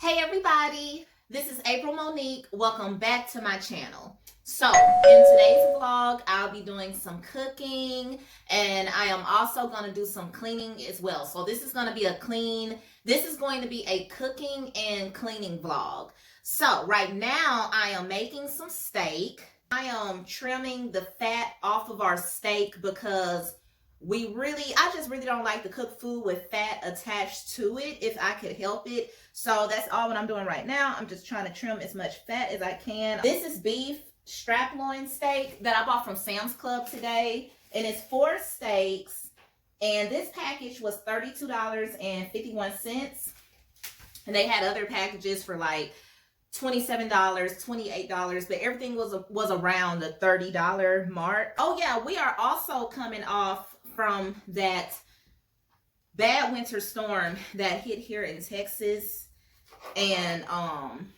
Hey everybody, this is April Monique. Welcome back to my channel. So in today's vlog, I'll be doing some cooking and I am also going to do some cleaning as well. So this is going to be a cooking and cleaning vlog. So right now I am making some steak. I am trimming the fat off of our steak because I just really don't like to cook food with fat attached to it if I could help it. So that's all what I'm doing right now. I'm just trying to trim as much fat as I can. This is beef strap loin steak that I bought from Sam's Club today. And it's 4 steaks. And this package was $32.51. And they had other packages for like $27, $28, but everything was around the $30 mark. Oh yeah, we are also coming off from that bad winter storm that hit here in Texas, and I'm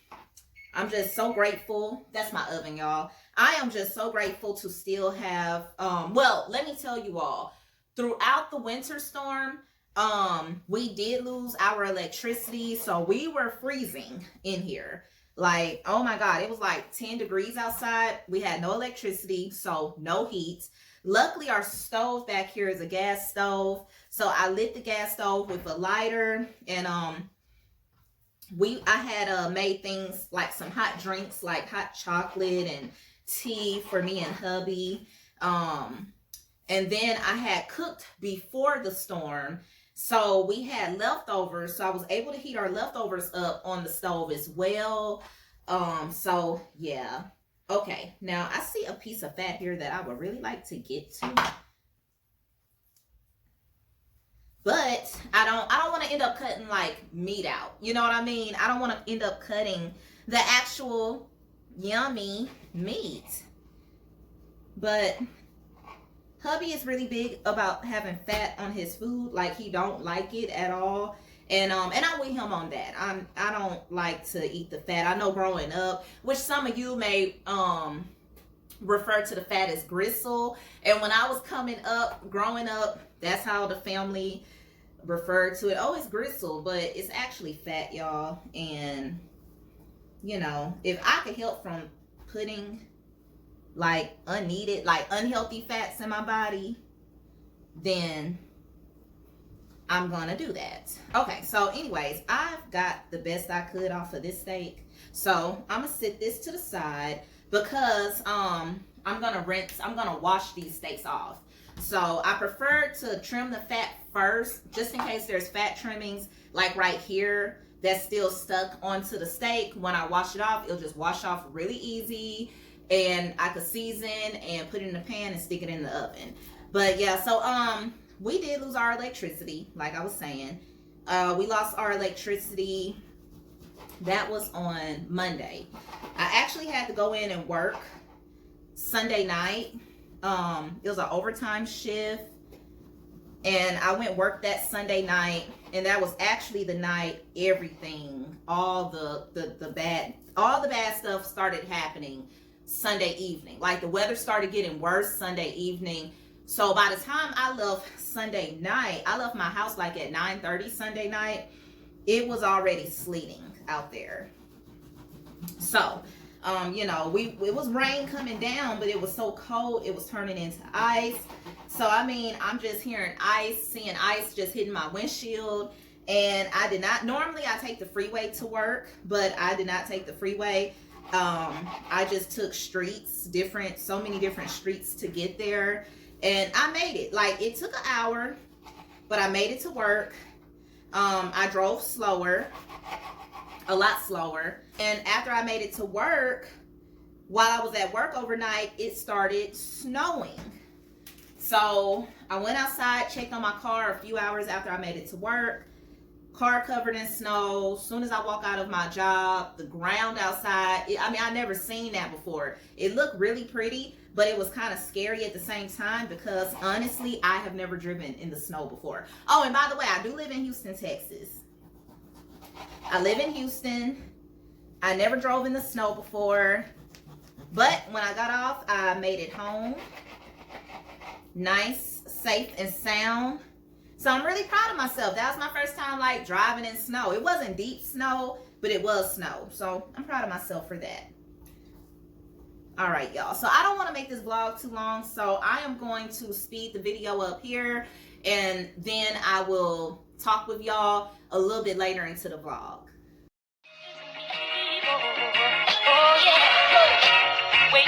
just so grateful. That's my oven, y'all. I am just so grateful to still have well, let me tell you all, throughout the winter storm, we did lose our electricity, so we were freezing in here. Like, oh my God, it was like 10 degrees outside. We had no electricity, so no heat. Luckily, our stove back here is a gas stove. So I lit the gas stove with a lighter, and I had made things like some hot drinks, like hot chocolate and tea for me and hubby. And then I had cooked before the storm. So we had leftovers, so I was able to heat our leftovers up on the stove as well. So yeah. Okay, now I see a piece of fat here that I would really like to get to. But I don't want to end up cutting like meat out. You know what I mean? I don't want to end up cutting the actual yummy meat. But hubby is really big about having fat on his food. Like, he don't like it at all. And I'm with him on that. I don't like to eat the fat. I know growing up, which some of you may refer to the fat as gristle. And when I was growing up, that's how the family referred to it. Oh, it's gristle, but it's actually fat, y'all. And you know, if I could help from putting like unneeded, like unhealthy fats in my body, then I'm gonna do that. Okay, so anyways, I've got the best I could off of this steak. So I'm gonna sit this to the side because I'm gonna wash these steaks off. So I prefer to trim the fat first, just in case there's fat trimmings like right here that's still stuck onto the steak. When I wash it off, it'll just wash off really easy, and I could season and put it in the pan and stick it in the oven. But yeah, so we did lose our electricity, like I was saying. We lost our electricity. That was on Monday. I actually had to go in and work Sunday night. It was an overtime shift, and I went work that Sunday night, and that was actually the night everything, all the bad stuff started happening Sunday evening. Like, the weather started getting worse Sunday evening. So by the time I left Sunday night, I left my house like at 9:30 Sunday night. It was already sleeting out there. So, you know, it was rain coming down, but it was so cold, it was turning into ice. So, I mean, I'm just seeing ice just hitting my windshield. And normally I take the freeway to work, but I did not take the freeway. I just took so many different streets to get there. And I made it. Like, it took an hour, but I made it to work. I drove slower, a lot slower. And after I made it to work, while I was at work overnight, it started snowing. So I went outside, checked on my car a few hours after I made it to work. Car covered in snow. As soon as I walk out of my job, the ground outside, I never seen that before. It looked really pretty, but it was kind of scary at the same time because honestly, I have never driven in the snow before. Oh, and by the way, I do live in Houston, Texas. I live in Houston. I never drove in the snow before, but when I got off, I made it home. Nice, safe, and sound. So I'm really proud of myself. That was my first time like driving in snow. It wasn't deep snow, but it was snow. So I'm proud of myself for that. All right, y'all. So I don't want to make this vlog too long, so I am going to speed the video up here, and then I will talk with y'all a little bit later into the vlog. Oh, yeah. Wait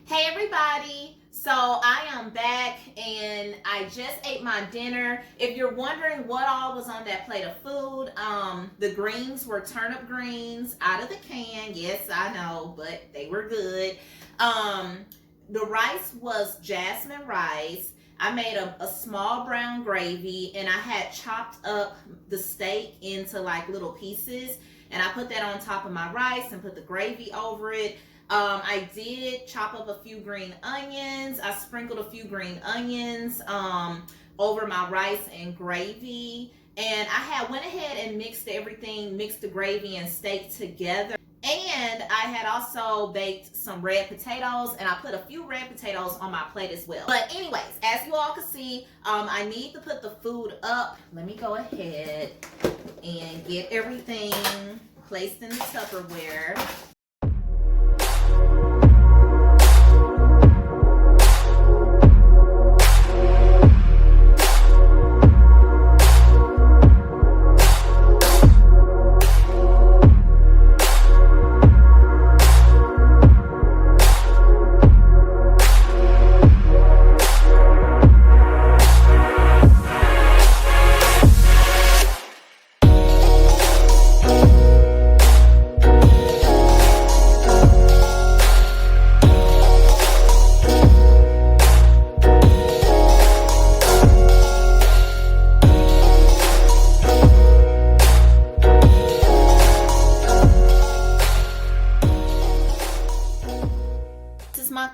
Hey everybody, so I am back and I just ate my dinner. If you're wondering what all was on that plate of food, the greens were turnip greens out of the can. Yes, I know, but they were good. The rice was jasmine rice. I made a small brown gravy, and I had chopped up the steak into like little pieces, and I put that on top of my rice and put the gravy over it. I did chop up a few green onions. I sprinkled a few green onions over my rice and gravy. And I went ahead and mixed everything, mixed the gravy and steak together. And I had also baked some red potatoes, and I put a few red potatoes on my plate as well. But anyways, as you all can see, I need to put the food up. Let me go ahead and get everything placed in the Tupperware.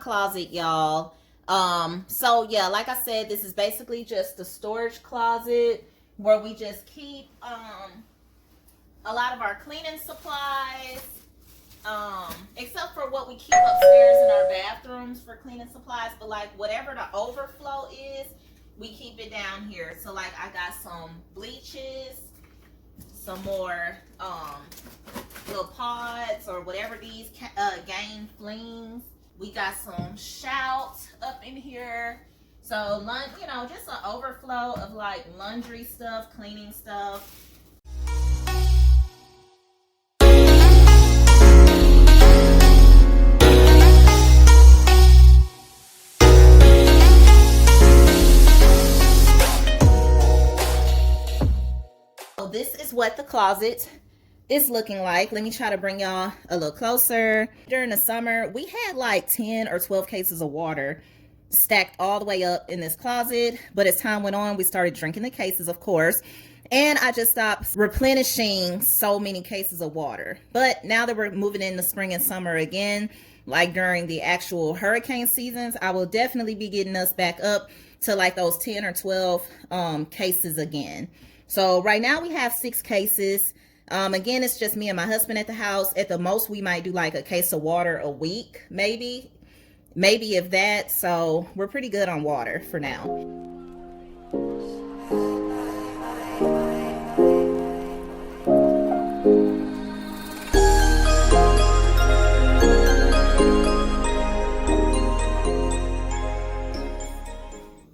Closet, y'all. So yeah, like I said, this is basically just a storage closet where we just keep a lot of our cleaning supplies, except for what we keep upstairs in our bathrooms for cleaning supplies. But like whatever the overflow is, we keep it down here. So like I got some bleaches, some more little pods or whatever these Gain flings. We got some Shout up in here. So, you know, just an overflow of like laundry stuff, cleaning stuff. So this is what the closet it's looking like. Let me try to bring y'all a little closer. During the summer, we had like 10 or 12 cases of water stacked all the way up in this closet. But as time went on, we started drinking the cases, of course. And I just stopped replenishing so many cases of water. But now that we're moving into spring and summer again, like during the actual hurricane seasons, I will definitely be getting us back up to like those 10 or 12 cases again. So right now we have 6 cases. Again, it's just me and my husband at the house. At the most, we might do like a case of water a week, maybe if that. So we're pretty good on water for now.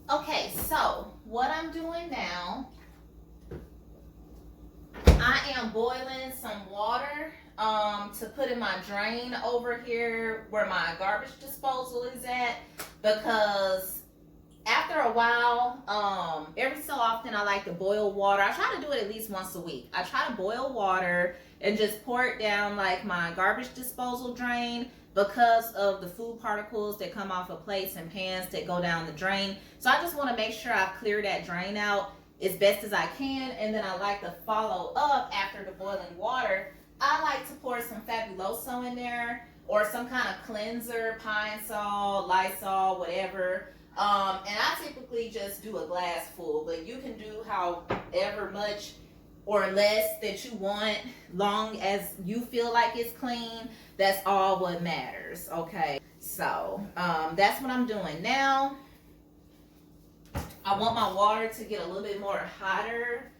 Okay, so what I'm doing now, I am boiling some water to put in my drain over here where my garbage disposal is at, because after a while, every so often I like to boil water. I try to do it at least once a week. I try to boil water and just pour it down like my garbage disposal drain, because of the food particles that come off of plates and pans that go down the drain. So I just want to make sure I clear that drain out as best as I can. And then I like to follow up after the boiling water. I like to pour some Fabuloso in there, or some kind of cleanser, Pine Sol, Lysol, whatever. And I typically just do a glass full, but you can do however much or less that you want, long as you feel like it's clean. That's all what matters. Okay, so that's what I'm doing now. I want my water to get a little bit more hotter,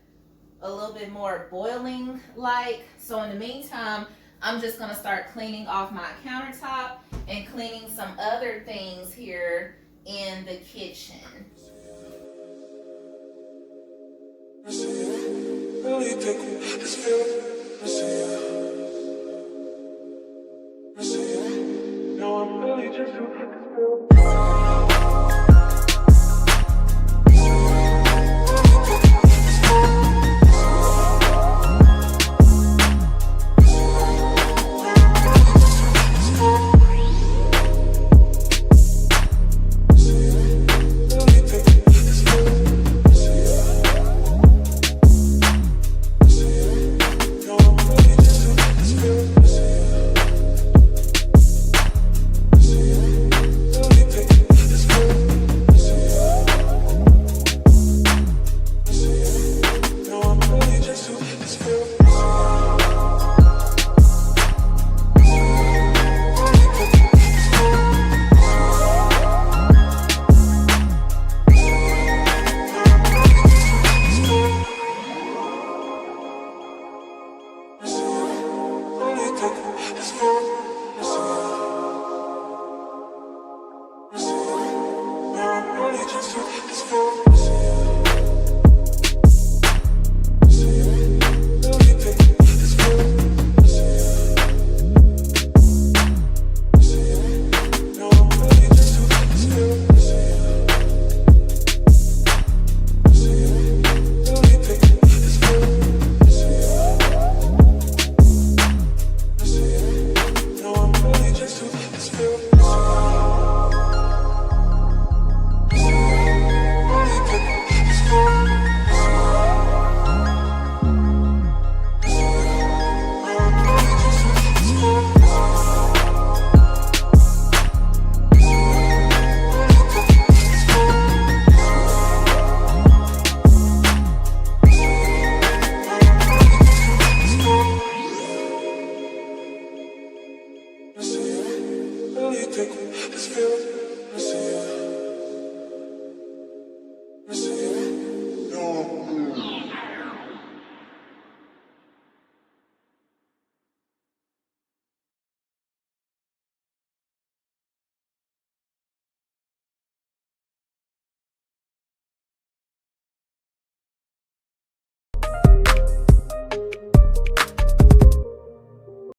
a little bit more boiling like. So in the meantime, I'm just gonna start cleaning off my countertop and cleaning some other things here in the kitchen. This feeling